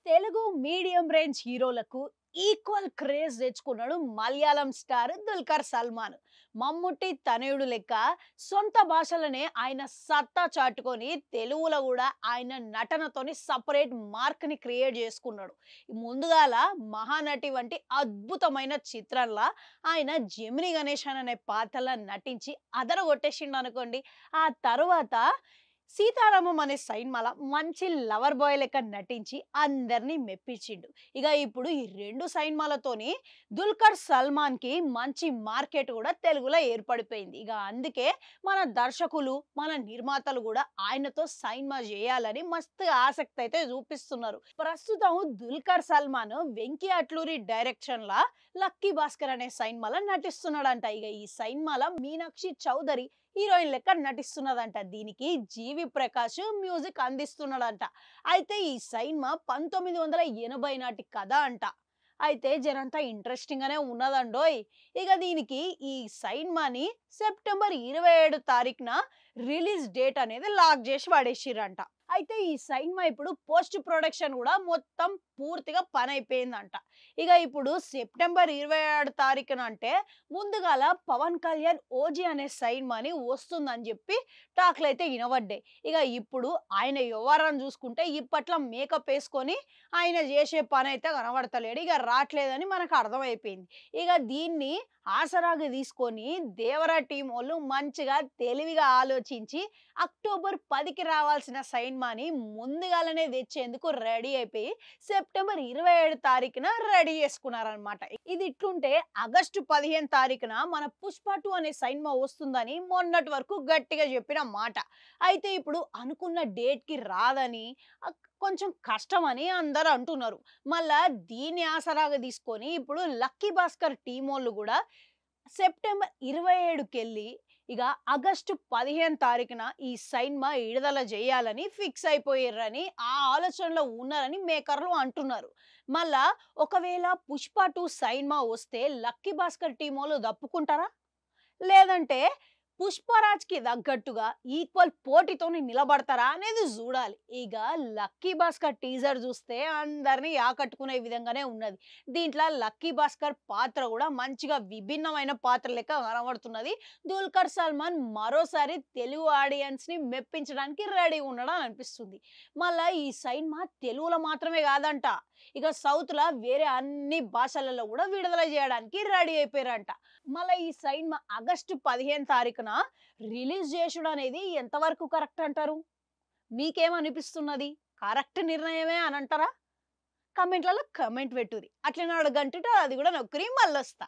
Telugu medium range హీరోలకు equal craze తెచ్చుకున్నాడు Malayalam star Dulquer Salmaan. Mammootty తనయుడు లెక్క సొంత భాషలనే ఆయన సత్తా చాటుకొని తెలుగులో కూడా ఆయన నటనతోని సపరేట్ మార్క్ ని క్రియేట్ చేసుకున్నాడు. ముందుగాల మహానటి వంటి అద్భుతమైన చిత్రంలో ఆయన జెమిని గణేశన్ అనే పాత్రలో నటించి అదరగొట్టేసిండు అనుకోండి. ఆ తర్వాత సీతారామం అనే సినిమాల మంచి లవర్ బాయ్ లెక్క నటించి అందరినీ మెప్పించిండు. ఇక ఇప్పుడు ఈ రెండు సినిమాలతోని దుల్కర్ సల్మాన్ కి మంచి మార్కెట్ కూడా తెలుగులో ఏర్పడిపోయింది. ఇక అందుకే మన దర్శకులు మన నిర్మాతలు కూడా ఆయనతో సినిమా చేయాలని మస్తు ఆసక్తి అయితే చూపిస్తున్నారు. ప్రస్తుతం దుల్కర్ సల్మాన్ వెంకీ అట్లూరి డైరెక్షన్ లా లక్కీ భాస్కర్ అనే సినిమాలో నటిస్తున్నాడంట. ఇక ఈ సినిమాలో మీనాక్షి చౌదరి హీరోయిన్ లెక్క నటిస్తున్నదంట. దీనికి జీవి ప్రకాష్ మ్యూజిక్ అందిస్తున్నాడంట. అయితే ఈ సినిమా 1980 నాటి కథ అంట. అయితే జరంతా ఇంట్రెస్టింగ్ గానే ఉన్నదండోయ్. ఇక దీనికి ఈ సినిమాని సెప్టెంబర్ 27 తారీఖున రిలీజ్ డేట్ అనేది లాక్ చేసి పడేసిరంట. అయితే ఈ సినిమా ఇప్పుడు పోస్ట్ ప్రొడక్షన్ కూడా మొత్తం పూర్తిగా పని అయిపోయిందంట. ఇక ఇప్పుడు సెప్టెంబర్ 27 తారీఖున అంటే ముందుగాల పవన్ కళ్యాణ్ ఓజీ అనే సినిమాని వస్తుందని చెప్పి టాక్లు అయితే వినబడ్డాయి. ఇక ఇప్పుడు ఆయన వ్యవహారం చూసుకుంటే ఇప్పట్లో మేకప్ వేసుకొని ఆయన చేసే పని అయితే కనబడతలేడు. ఇక రావట్లేదని మనకు అర్థమైపోయింది. ఇక దీన్ని ఆసరాగా తీసుకొని దేవరా టీం వాళ్ళు మంచిగా తెలివిగా ఆలోచించి అక్టోబర్ 10కి రావాల్సిన సినిమాని ముందుగాలనే తెచ్చేందుకు రెడీ అయిపోయి సెప్టెంబర్ 27 తారీఖున రెడీ చేసుకున్నారనమాట. ఇది ఇట్లుంటే ఆగస్టు 15 తారీఖున మన పుష్ప 2 అనే సినిమా వస్తుందని మొన్నటి వరకు గట్టిగా చెప్పిన మాట. అయితే ఇప్పుడు అనుకున్న డేట్ కి రాదని కొంచెం కష్టమని అందరూ అంటున్నారు. మళ్ళా దీన్ని ఆసరాగా తీసుకొని ఇప్పుడు లక్కీ భాస్కర్ టీం వాళ్ళు కూడా సెప్టెంబర్ 27కి వెళ్ళి ఇక ఆగస్టు 15 తారీఖున ఈ సినిమా విడుదల చేయాలని ఫిక్స్ అయిపోయారని ఆ ఆలోచనలో ఉన్నారని మేకర్లు అంటున్నారు. మళ్ళా ఒకవేళ పుష్ప 2 సినిమా వస్తే లక్కీ భాస్కర్ టీం వాళ్ళు తప్పుకుంటారా, లేదంటే పుష్పరాజ్కి తగ్గట్టుగా ఈక్వల్ పోటీతోని నిలబడతారా అనేది చూడాలి. ఇక లక్కీ భాస్కర్ టీజర్ చూస్తే అందరినీ ఆకట్టుకునే విధంగానే ఉన్నది. దీంట్లో లక్కీ భాస్కర్ పాత్ర కూడా మంచిగా విభిన్నమైన పాత్ర లెక్క కనబడుతున్నది. దుల్కర్ సల్మాన్ మరోసారి తెలుగు ఆడియన్స్ ని మెప్పించడానికి రెడీ ఉండడం అనిపిస్తుంది. మళ్ళా ఈ సినిమా తెలుగులో మాత్రమే కాదంట, ఇక సౌత్ లా వేరే అన్ని భాషలలో కూడా విడుదల చేయడానికి రెడీ అయిపోయారంట. మళ్ళీ ఈ సినిమా ఆగస్టు 15 తారీఖున రిలీజ్ చేసుడు అనేది ఎంతవరకు కరెక్ట్ అంటారు? మీకేమనిపిస్తున్నది? కరెక్ట్ నిర్ణయమే అని అంటారా? కమెంట్లలో కమెంట్ పెట్టుర్రి. అట్లనే అడగంటుట అది కూడా నొక్కరి మళ్ళొస్తా.